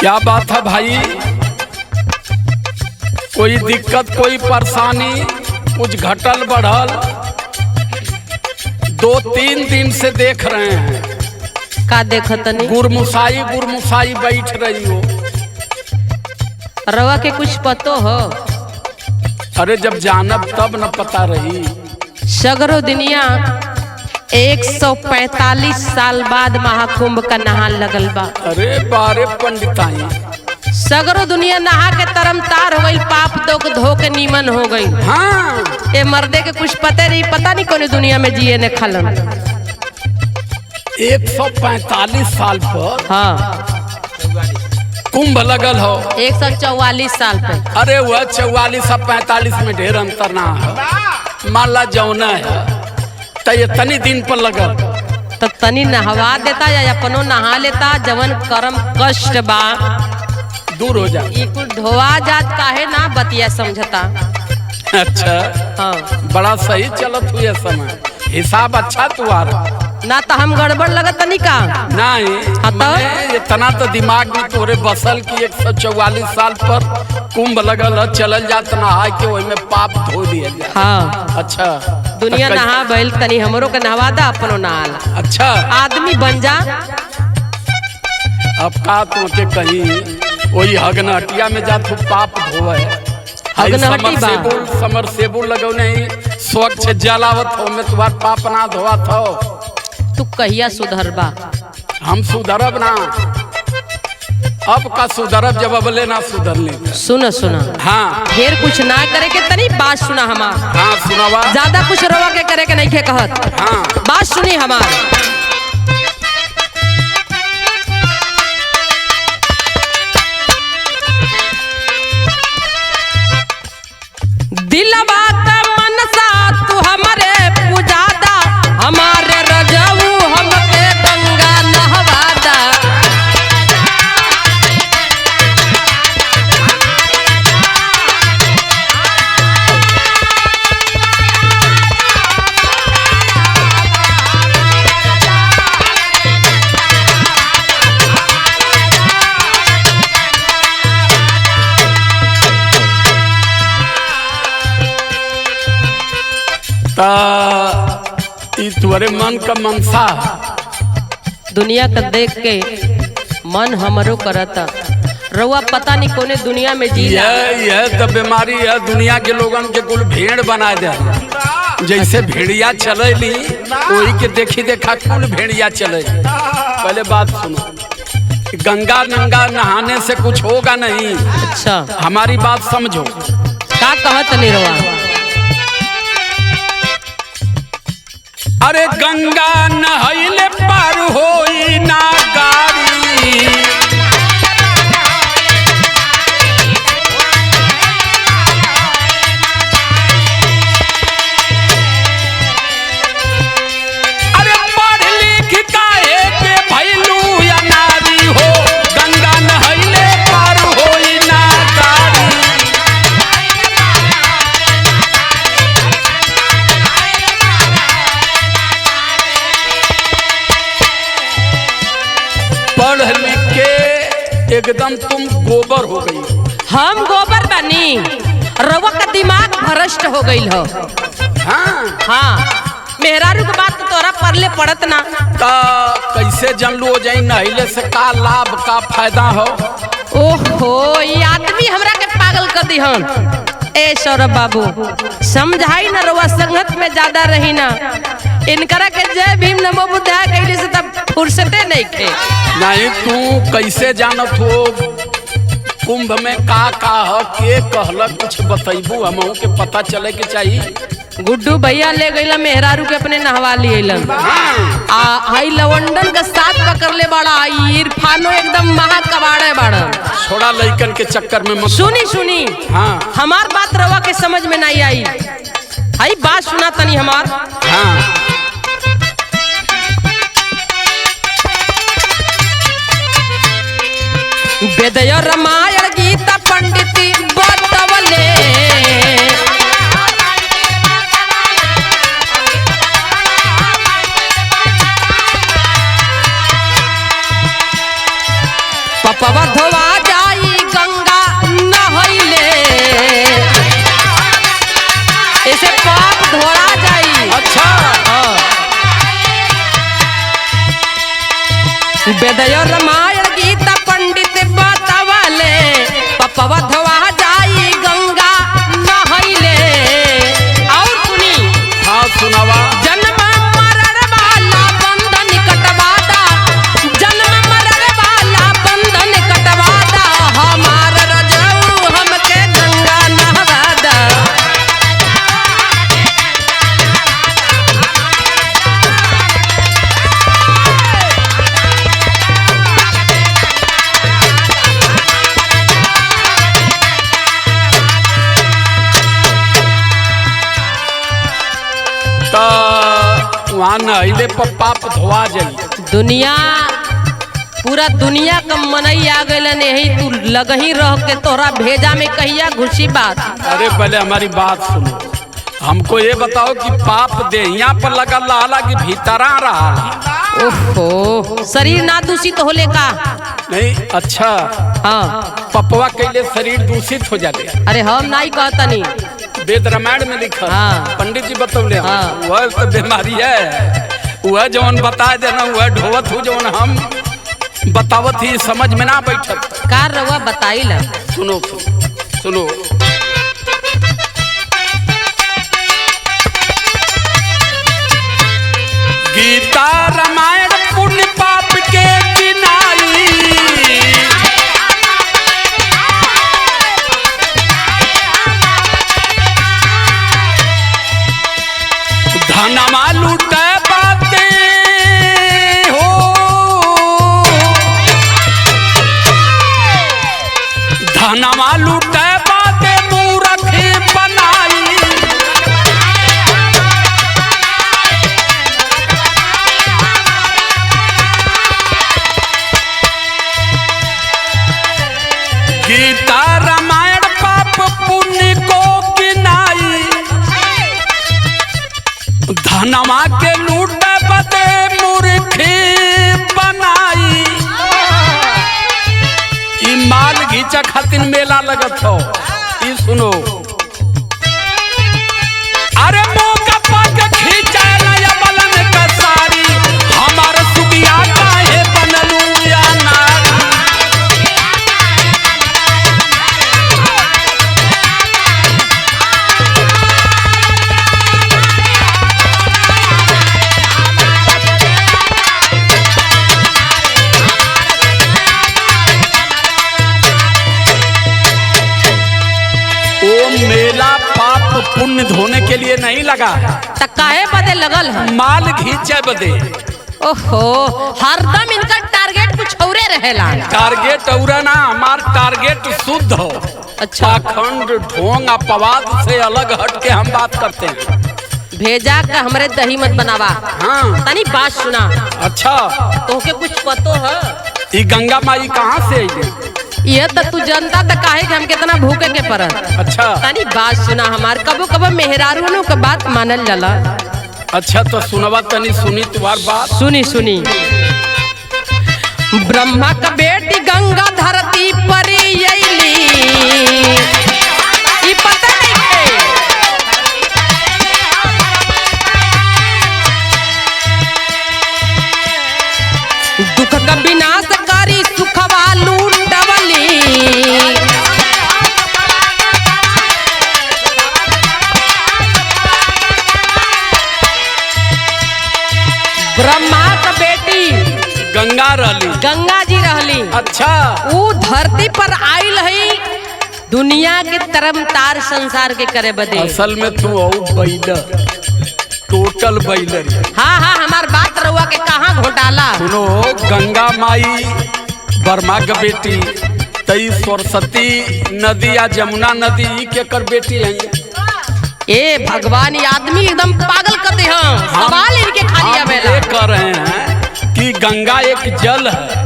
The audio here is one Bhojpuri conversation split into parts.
क्या बात है भाई? कोई दिक्कत, कोई परेशानी, कुछ घटल बढ़ल? 2-3 दिन से देख रहे हैं। का देखत नहीं? गुरमुसाई बैठ रही हो। रवा के कुछ पतो हो? अरे जब जानब तब न पता रही। सगरो दुनिया 145 साल बाद महाकुंभ का नहा लगल बा। अरे बारे पंडिताई, सगरो दुनिया नहा के तरम तार हो गई, पाप धो के नीमन हो गई। हाँ ये मर्दे के कुछ पता नहीं कौन दुनिया में जिए ने खलन। 145 साल पर हाँ कुंभ लगल हो। 144 साल पे। अरे वह 44 और 45 में ढेर अंतर ना है। मान ला जौना है तो ये तनी दिन पर लगल तो तनी नहवा देता या अपनो नहा लेता, जवन कर्म कष्ट बा दूर हो जाए। ई कुल धोआ जात काहे ना बतिया समझता। अच्छा हाँ बड़ा सही चलत हुए समय, हिसाब अच्छा तुम्हारा ना तो हम गड़बड़ लगत नहीं का। नहीं। हाँ तो? मैंने इतना तो दिमाग में तोरे बसल की 144 साल पर कुंभ लगल है, चलल जात नहा के वही में पाप धो दिया जाए। हाँ अच्छा दुनिया तो नहा बैल, तनी हमरो के नहवा दा, अपनो नहाला। अच्छा आदमी बन जा। अब का तुमके कहीं वही हगनहटिया में जा तू पाप धोवे। हगनहटी बा। समरसेबुल लगौने ही स्वच्छ जलावत हो में तुम्हार पाप ना धोआ था। तू कहिया सुधर बा? हम सुधरब ना। अब का सुधरब जब अबले ना सुधरले। सुना हाँ ढेर कुछ ना करे के, तनी बात सुना हमार। हाँ सुनावा। ज्यादा कुछ रवा के करे के नहीं के कहत। हाँ बात सुनी हमार। दिलवा त मनसा तू हमरे पुजादा, हमारे रजऊ हमके गंगा नहवादा। तुम्हारे मन का मनसा दुनिया का देख के मन हमरो करता। रउआ पता नहीं कोने दुनिया में जी। यह तो बीमारी है दुनिया के लोगन के कुल भेड़ बना दे। जैसे भेड़िया चलेली वही के देखी देखा कुल भेड़िया चले। पहले बात सुनो, गंगा नंगा नहाने से कुछ होगा नहीं। अच्छा हमारी बात समझो। का कहत नहीं रउआ? अरे गंगा नहैले पार होई ना गाड़ी। अरे पढ़ लिख काहे के भइलू या नारी हो, गंगा नहैले पार होई ना गाड़ी। पढ़ लिख के एकदम तुम गोबर हो गई। हम गोबर बनी, रउआ का दिमाग भ्रष्ट हो गई हो। हाँ हाँ मेहरारू के बात तो तोरा परले पड़त ना। का कैसे जानलू हो जाई नहैले से का लाभ का फायदा हो? ओहो ये आदमी हमरा के पागल कर दी हम। ए सौरभ बाबू समझाई ना, रउआ संगत में ज्यादा रही ना। इनकरा के जय भीम नमो बुद्धाय कहले से तब फुर्सते नहीं थे। नहीं तू कैसे जानत हो कुंभ में का ह के कहला, कुछ बतैबू हमहू के पता चले के चाहिए। गुड्डू भैया ले गईला मेहरारू के अपने नहवा लियलन। आ हाई लवंडन का साथ पकड़ ले बड़ा, इरफानो एकदम महा कबाड़े बड़ा। छोड़ा लइकन के चक्कर में मत। सुनी हाँ हमार बात रवा के समझ में नहीं आई। हाई बात सुना तनी हमार। हाँ वेद रामायण गीता पंडिती बतवले, पपवा धोवा वेदयो रामायण गीता पंडित बतावले पपवा धोवा जाई गंगा नहैले। और सुनी हाँ सुनावा। जन्म मरण वाला बंधन कटवादा, जन्म मरण वाला बंधन कटवादा, हमार रजऊ हमके गंगा नहवादा। वहाँ नहले पर पाप धोआ जाइए। दुनिया पूरा दुनिया का मनई आ गए यही तू लगही रह के तोरा भेजा में कहिया घुसी बात। अरे पहले हमारी बात सुनो, हमको ये बताओ कि पाप देहिया पर लगा लाला कि भीतरा रहा। ओहो शरीर ना दूषित होले का? नहीं अच्छा हाँ पपवा के लिए शरीर दूषित हो जाते। अरे हम नहीं कहतनी, वेद रामायण में लिखा हाँ। पंडित जी बतौले हाँ। वह तो बीमारी है, वह जौन बता देना वह ढोवत हो, जौन हम बतावत ही समझ में ना बैठत। कार रवा बताई ला। सुनो सुनो, गीता रामायण पुण्य पाप के चिनाई, धनमा लूटे बाते हो, धनमा लूटे बाते मूर्ख बनाई। गीता रामायण पाप पुण्य को गिनाई, धनमा के लूट बदे मूर्खी बनाई। ई माल घीचा खातिर मेला लगत हो। ई सुनो, अरे मौका पाक खींचा नया बलन का साड़ी, हमार सुबिया काहे बनलू या नारी। मेला पाप पुण्य धोने के लिए नहीं लगा, त काहे बदे लगल है? माल घींचे बदे। ओहो हरदम इनका टारगेट कुछ औरे रहेला। टारगेट औरा ना, हमार टारगेट शुद्ध हो। अच्छा पाखंड ढोंग अपवाद से अलग हट के हम बात करते हैं। भेजा का हमरे दही मत बनावा। हाँ तनी बात सुना। अच्छा तोहके कुछ पतो है? ये गंगा माई कहाँ से आई? ये तो तू जनता त काहे कि हम कितना भूखे के परत। अच्छा तनी बात सुना हमार, कबो कबो मेहरारू के बात मानल जाला। अच्छा तो सुनवा तनी, सुनी तुम्हार बात। सुनी सुनी, ब्रह्मा का बेटी गंगा धरती पर अइली, ई पता नहीं है? दुख का विनाशकारी सुखवा लूटवली, ब्रह्मा का बेटी गंगा रहली, गंगा जी रहली। अच्छा ऊ धरती पर आइल है दुनिया के तरम तार संसार के करे बदे। असल में तू बैलर, टोटल बैलर। हाँ हाँ हमार बात रहुआ के कहाँ घोटाला। सुनो, गंगा माई बर्मा के बेटी, तई सरस्वती नदी या जमुना नदी के कर बेटी है। ए भगवान, ये आदमी एकदम पागल कर दे। हम सवाल इनके खाली आवेला। ये कर रहे हैं कि गंगा एक जल है,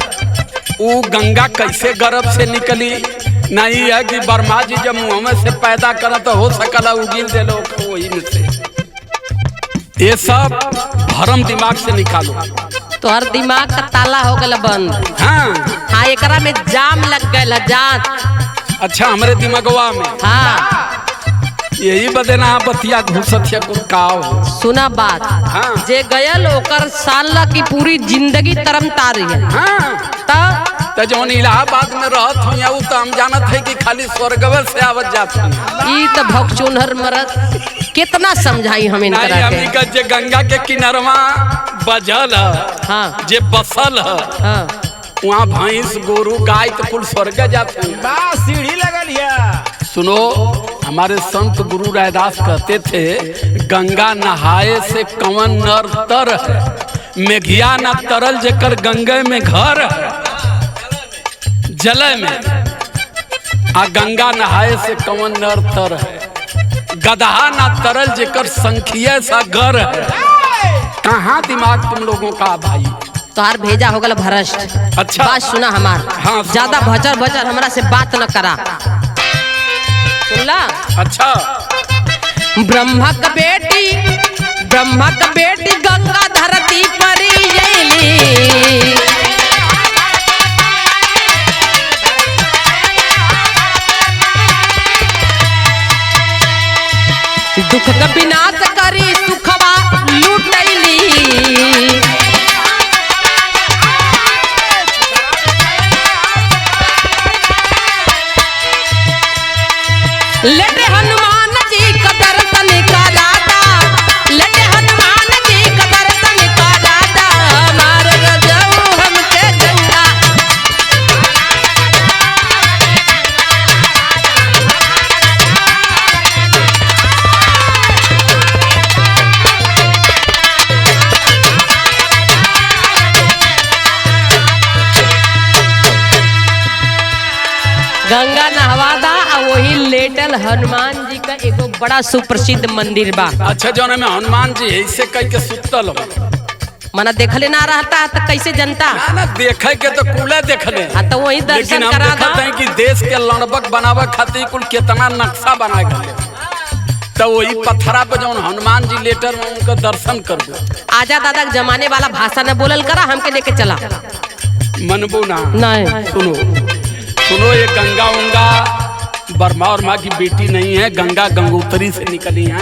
वो गंगा कैसे गर्भ से निकली? नहीं है कि बर्मा जी जब मुँह में से पैदा करा तो हो सकला उगिल दे लो वही में से। ये सब भरम दिमाग से निकालो। तो हर दिमाग का ताला हो गया बंद। हाँ हाँ एकरा में जाम लग गया जात। अच्छा हमारे दिमागवा में। हाँ यही बदे ना बतिया घुसतिया कुरकाव। सुना बात। हाँ। जे गयल ओकर साल की पूरी जिंदगी तरम तारी है। हाँ। तो जौन इलाहाबाद में रहत हुई उ तो हम जानत है कि खाली स्वर्गवर से आवत जात हुई। ई तो भगचोनहर मरत कितना समझाई हम इनकरा के। हमनी का जे गंगा के किनारवा बजल हाँ। जे बसल हाँ। वहाँ भैंस गोरू गाय तो कुल स्वर्ग जाते हैं। सीढ़ी लगल है। सुनो, हमारे संत गुरु रैदास कहते थे गंगा नहाए से कवन नर तर है, मेघिया न तरल जेकर गंगे में घर है, जले में आ गंगा नहाए से कवन नर तर है, गदहा न तरल जेकर संखिया सा घर है। कहाँ दिमाग तुम लोगों का भाई? तोहार भेजा हो गल भ्रष्ट। अच्छा। बात सुना हमार। हाँ, ज्यादा भचर भचर हमरा से बात न करा। सुनला? अच्छा। ब्रह्मा का बेटी गंगा धरती पर जैली, दुख का विनाश करी सुखवा लूटैली, लेटे हनुमान जी का दर्शन कराता, लेटे हनुमान जी का दर्शन कराता, हमार रजऊ हमके गंगा। गंगा नहवादा और वही लेटल हनुमान जी का एगो बड़ा सुप्रसिद्ध मंदिर बा। अच्छा, जो में हनुमान जी ऐसे कह के सुतल मना देखले ना रहता तो कैसे जनता? ना देखे के तो कुले देखले। हाँ, तो वही लेकिन दर्शन हम करा देखते था हैं कि देश के लड़बक बनावे खातिर कुल कितना नक्शा बना गए, तो वही पत्थरा पे जो हनुमान जी लेटर में उनका दर्शन कर दो। आजा दादा के जमाने वाला भाषा न बोलल करा, हमके लेके चला। मनबू ना? नहीं। सुनो, ये गंगा उंगा बर्मा और माँ की बेटी नहीं है। गंगा गंगोत्री से निकली है,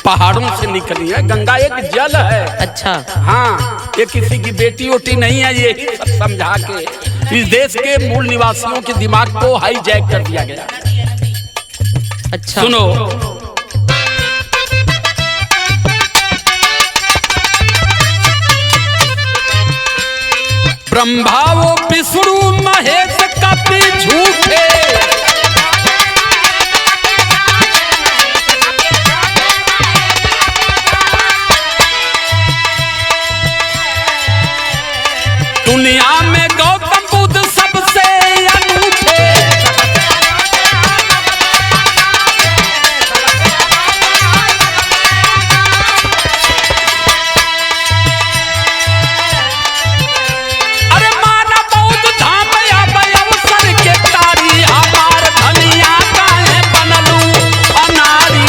पहाड़ों से निकली है। गंगा एक जल है। अच्छा। हाँ, ये किसी की बेटी वोटी नहीं है। ये सब समझा के इस देश के मूल निवासियों के दिमाग को हाईजैक कर दिया गया। अच्छा। सुनो, ब्रह्मा वो विष्णु महेश कपि झूठे, दुनिया में गौतम बुद्ध सबसे अनूठे। अरे माना बौद्ध धाम अवसर के तारी, हमार धनिया काहे बनलू अनारी।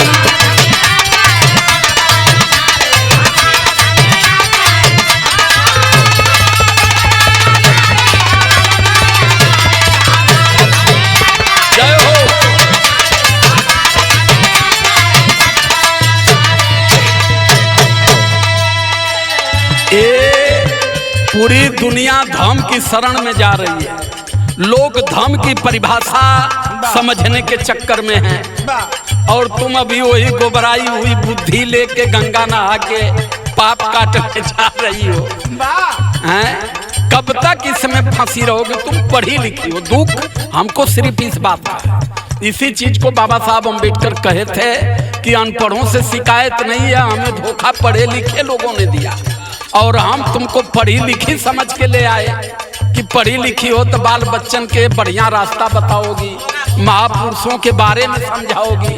जय हो। पूरी दुनिया धर्म की शरण में जा रही है। लोग धर्म की परिभाषा समझने के चक्कर में हैं, और तुम अभी वही गोबराई हुई बुद्धि लेके गंगा नहा के पाप काटने जा रही हो। हैं? कब तक इसमें फंसी रहोगे? तुम पढ़ी लिखी हो। दुख हमको सिर्फ इस बात का है। इसी चीज को बाबा साहब अम्बेडकर कहे थे कि अनपढ़ों से शिकायत नहीं है, हमें धोखा पढ़े लिखे लोगों ने दिया, और हम तुमको पढ़ी लिखी समझ के ले आए कि पढ़ी लिखी हो तो बाल बच्चन के बढ़िया रास्ता बताओगी, महापुरुषों के बारे में समझाओगी।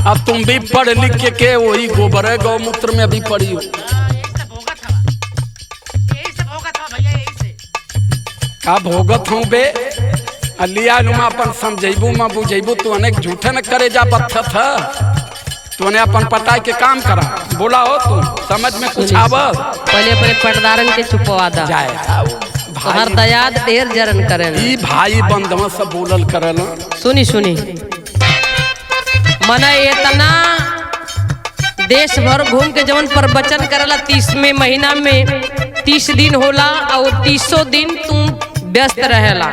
अब तुम भी पढ़ लिख के वही गोबर गौमूत्र में अभी पढ़ी हो। का भोगत हूँ बे? अलिया नुमा अपन समझेबू मैं बुझेबू, तू अनेक झूठे न करे जा बत्थत है। तूने अपन पटाई के काम करा। बोला हो तू समझ में कुछ आवत? पहले अपने पर्दारन के छुपवा दा। हर दयाद ढेर जरन करेन। ई भाई बंधवा सब बोलल करल। सुनी मने इतना देश भर घूम के जवन प्रवचन करला 30वें महीना में 30 दिन होला और 30 दिन तुम व्यस्त रहेला।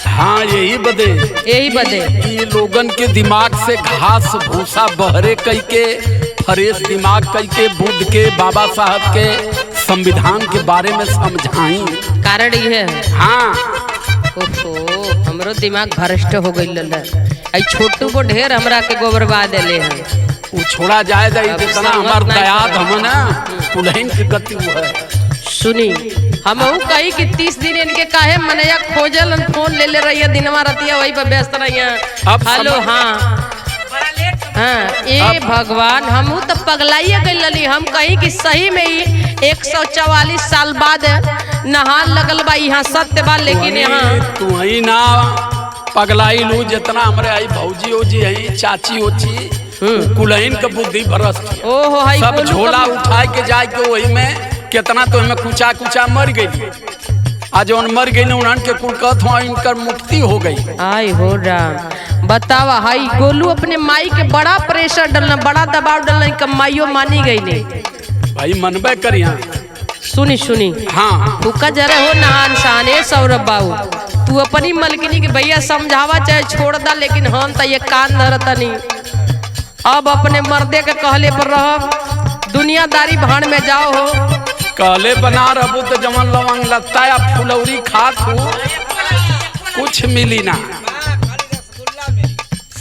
हाँ यही बदे ये लोगन के दिमाग से घास भूसा बहरे कई के फ्रेश दिमाग कई के बुद्ध के बाबा साहब के संविधान के बारे में समझाई। कारण ये है। हाँ ओहो हमरो दिमाग भ्रष्ट हो गई। आई छोटू को ढेर हमरा के गोबरबा देले हैं। वो छोड़ा जाए जितना हमार दयाद हम ना पुलहिन की गति है। सुनी हम कही कि 30 दिन इनके काहे मनैया खोजल फोन ले रही है दिनवा रतिया वही पर व्यस्त रही है। हेलो हाँ हाँ ए भगवान हम तो पगलाइए गई। हम कही कि सही में ही 144 साल बाद नहान लगल बा यहाँ सत्य बा। लेकिन यहाँ तू ही ना पगलाई लू जितना हमारे आई भौजी ओजी है चाची ओची कुलहिन के बुद्धि भ्रष्ट। ओहो सब झोला उठा के जाए के वही में कितना तो हमें कुचा कुचा मर गई। आज मर गई उन्हन के कुल कहत हो इनकर मुक्ति हो गई। आई हो राम बतावा हाई गोलू अपने माई के बड़ा प्रेशर डालना बड़ा दबाव डालना माइयो मानी गई नहीं। भाई मनबे करिया सुनी सुनी हाँ तुका जरा हो नहान शाने सौरभ बाबू तू अपनी मलकिनी के भैया समझावा चाहे छोड़ दा। लेकिन हम तो ये कान धरतनी अब अपने मर्दे के कहले पर रह दुनियादारी भाड़ में जाओ हो। कहले बना रहू तो जमन लवंग लगता या फुलौरी खात हो कुछ मिली ना।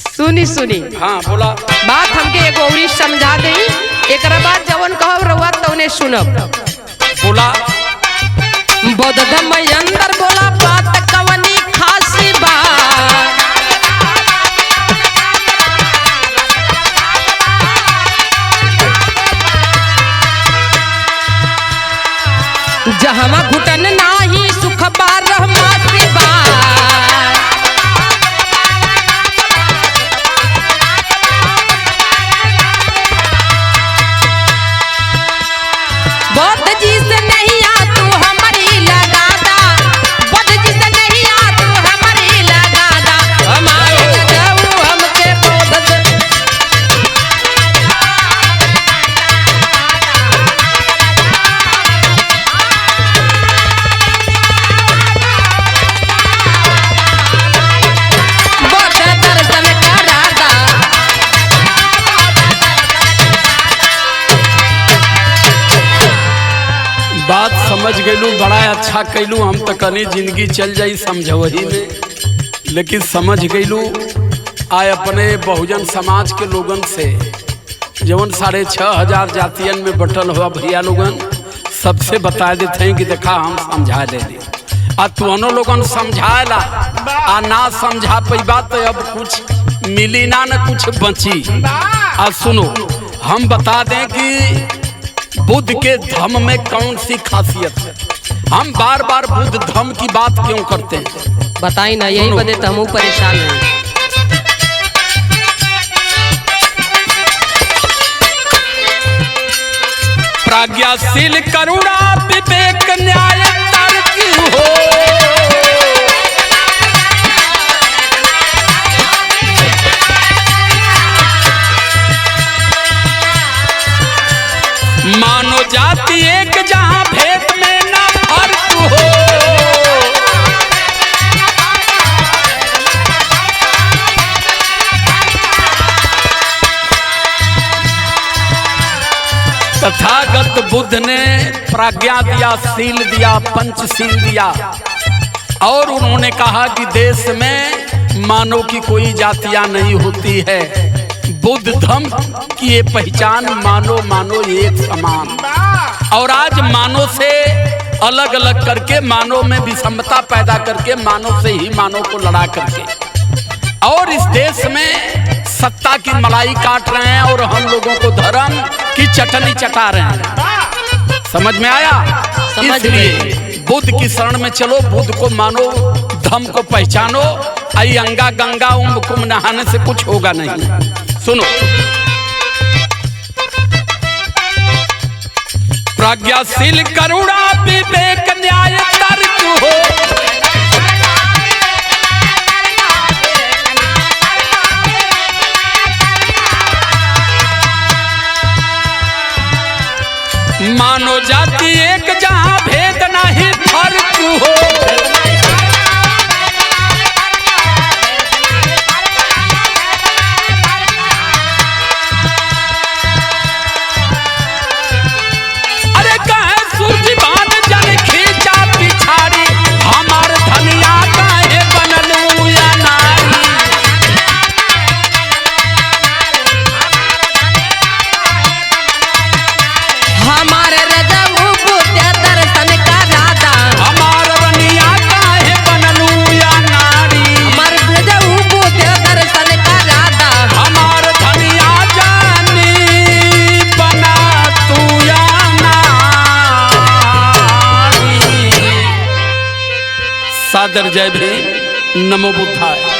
सुनी सुनी हाँ बोला बात हमके एगो औरी समझा दे। एक बाद जवन कहब रहुआ तौने सुनब। बोला बौद्ध धर्म अंदर बोला बात कवनी खासी बा। जहमा घुटन नाही सुख बार रहमासी बा। बौद्ध जी से नहीं आ तू हमारी लगा दा। बौद्ध जी से नहीं आ तू हमारी लगा दा। हमारे जाऊ हमके बौद्ध दर्शन करा दा। बात समझ गईलू बड़ा अच्छा कैलू। हम तो कनी जिंदगी चल जाई समझवही में लेकिन समझ गईलू। आए अपने बहुजन समाज के लोगन से जवन 6500 जातियन में बटल हुआ भैया लोगन सबसे बता देते हैं कि देखा हम समझा दे आ तुहनो लोगन समझाएला आ ना समझा पैबा तो अब कुछ मिली ना न कुछ बची। आ सुनो हम बता दें कि बुद्ध के धम्म में कौन सी खासियत है। हम बार बार बुद्ध धम्म की बात क्यों करते हैं बताई ना यही बदे तो हम परेशान हैं। प्रज्ञाशील करुणा विवेक न्याय तर्क हो। मानो जाति एक जहां भेद में ना फर्क हो। तथागत बुद्ध ने प्रज्ञा दिया शील दिया पंचशील दिया और उन्होंने कहा कि देश में मानव की कोई जातियां नहीं होती है। बुद्ध धम्म की ये पहचान मानो मानो एक समान। और आज मानव से अलग अलग करके मानव में विषमता पैदा करके मानव से ही मानव को लड़ा करके और इस देश में सत्ता की मलाई काट रहे हैं और हम लोगों को धर्म की चटनी चटा रहे हैं। समझ में आया? इसलिए बुद्ध की शरण में चलो, बुद्ध को मानो, धम्म को पहचानो। आई अंगा गंगा कुंभ नहाने से कुछ होगा नहीं। सुनो, प्रज्ञाशील करुणा विवेक न्याय तर्क हो। मानो जाति एक जहां भेद नहीं फर्क हो। अरे कहे सूरज बान जन खींचा पिछाड़ी, हमार धनिया काहे बनलू या नारी। हमारे रजऊ पूत्या दर्शन का राधा, हमार रनिया काहे बनलू या नारी। हमारे रजऊ पूत्या दर्शन का राधा, हमार धनिया जानी बना तू या नारी। सादर जय भी नमो बुद्धाय।